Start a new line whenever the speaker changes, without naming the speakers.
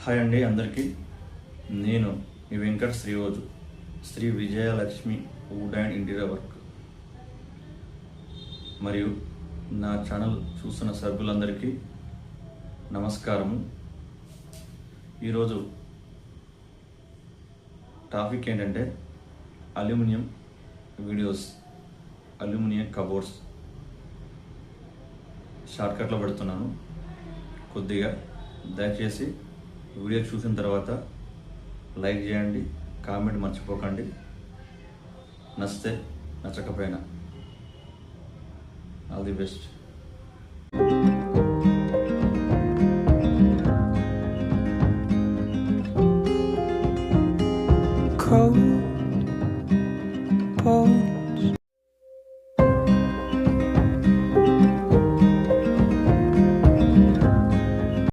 Hi అండి అందరికీ. నేను మీ Venkat Sriroju, Sri Vijayalakshmi wood and interior work. మరియు నా ఛానల్ చూస్తున్న సభ్యులందరికీ నమస్కారము. ఈరోజు టాపిక్ ఏంటంటే అల్యూమినియం వీడియోస్, అల్యూమినియం కబోర్డ్స్ షార్ట్కట్లో పెడుతున్నాను. కొద్దిగా దయచేసి వీడియో చూసిన తర్వాత లైక్ చేయండి, కామెంట్ మర్చిపోకండి. నచ్చితే నచ్చకపోయినా ఆల్ ది బెస్ట్.
Cold